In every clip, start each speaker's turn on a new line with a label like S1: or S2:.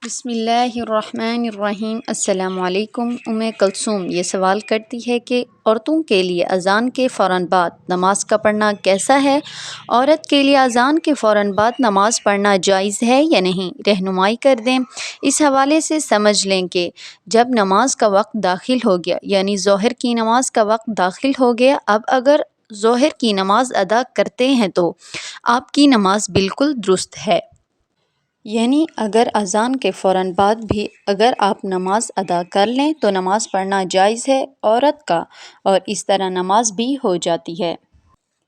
S1: بسم اللہ الرحمن الرحیم۔ السلام علیکم۔ کلثوم یہ سوال کرتی ہے کہ عورتوں کے لیے اذان کے فوراً بعد نماز کا پڑھنا کیسا ہے؟ عورت کے لیے اذان کے فوراً بعد نماز پڑھنا جائز ہے یا نہیں؟ رہنمائی کر دیں۔ اس حوالے سے سمجھ لیں کہ جب نماز کا وقت داخل ہو گیا، یعنی ظہر کی نماز کا وقت داخل ہو گیا، اب اگر ظہر کی نماز ادا کرتے ہیں تو آپ کی نماز بالکل درست ہے۔ یعنی اگر اذان کے فوراً بعد بھی اگر آپ نماز ادا کر لیں تو نماز پڑھنا جائز ہے عورت کا، اور اس طرح نماز بھی ہو جاتی ہے۔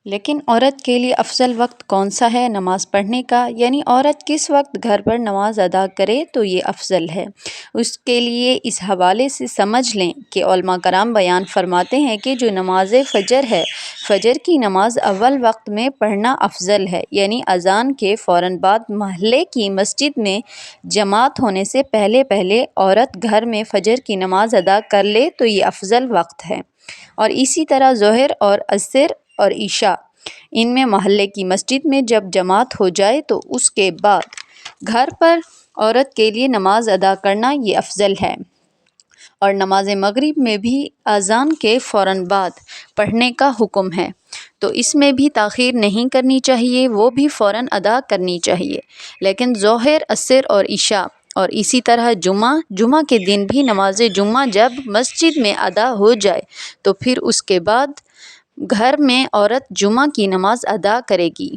S1: لیکن عورت کے لیے افضل وقت کون سا ہے نماز پڑھنے کا؟ یعنی عورت کس وقت گھر پر نماز ادا کرے تو یہ افضل ہے، اس کے لیے اس حوالے سے سمجھ لیں کہ علماء کرام بیان فرماتے ہیں کہ جو نماز فجر ہے، فجر کی نماز اول وقت میں پڑھنا افضل ہے، یعنی اذان کے فوراً بعد محلے کی مسجد میں جماعت ہونے سے پہلے عورت گھر میں فجر کی نماز ادا کر لے تو یہ افضل وقت ہے۔ اور اسی طرح ظہر اور عصر اور عشاء، ان میں محلے کی مسجد میں جب جماعت ہو جائے تو اس کے بعد گھر پر عورت کے لیے نماز ادا کرنا یہ افضل ہے۔ اور نماز مغرب میں بھی اذان کے فوراً بعد پڑھنے کا حکم ہے، تو اس میں بھی تاخیر نہیں کرنی چاہیے، وہ بھی فوراً ادا کرنی چاہیے۔ لیکن ظہر، عصر اور عشاء اور اسی طرح جمعہ کے دن بھی نماز جمعہ جب مسجد میں ادا ہو جائے تو پھر اس کے بعد گھر میں عورت جمعہ کی نماز ادا کرے گی۔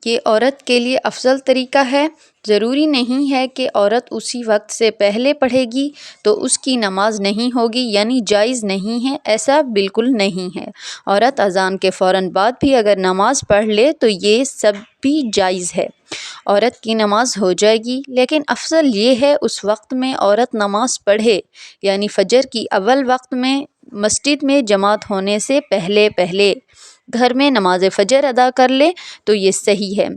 S1: یہ عورت کے لیے افضل طریقہ ہے۔ ضروری نہیں ہے کہ عورت اسی وقت سے پہلے پڑھے گی تو اس کی نماز نہیں ہوگی، یعنی جائز نہیں ہے، ایسا بالکل نہیں ہے۔ عورت اذان کے فوراً بعد بھی اگر نماز پڑھ لے تو یہ سب بھی جائز ہے، عورت کی نماز ہو جائے گی۔ لیکن افضل یہ ہے اس وقت میں عورت نماز پڑھے، یعنی فجر کی اول وقت میں مسجد میں جماعت ہونے سے پہلے گھر میں نماز فجر ادا کر لے تو یہ صحیح ہے،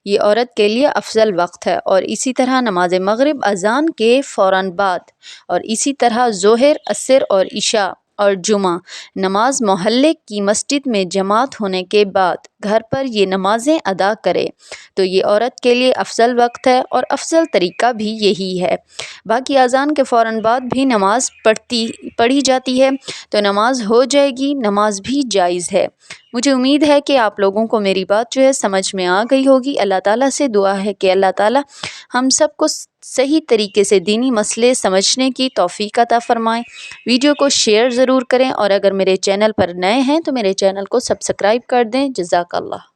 S1: یہ عورت کے لیے افضل وقت ہے۔ اور اسی طرح نماز مغرب اذان کے فوراً بعد، اور اسی طرح ظہر، عصر اور عشاء اور جمعہ نماز محلے کی مسجد میں جماعت ہونے کے بعد گھر پر یہ نمازیں ادا کرے تو یہ عورت کے لیے افضل وقت ہے اور افضل طریقہ بھی یہی ہے۔ باقی اذان کے فوراً بعد بھی نماز پڑھی جاتی ہے تو نماز ہو جائے گی، نماز بھی جائز ہے۔ مجھے امید ہے کہ آپ لوگوں کو میری بات سمجھ میں آ گئی ہوگی۔ اللہ تعالیٰ سے دعا ہے کہ اللہ تعالیٰ ہم سب کو صحیح طریقے سے دینی مسئلے سمجھنے کی توفیق عطا فرمائیں۔ ویڈیو کو شیئر ضرور کریں، اور اگر میرے چینل پر نئے ہیں تو میرے چینل کو سبسکرائب کر دیں۔ جزاک اللہ۔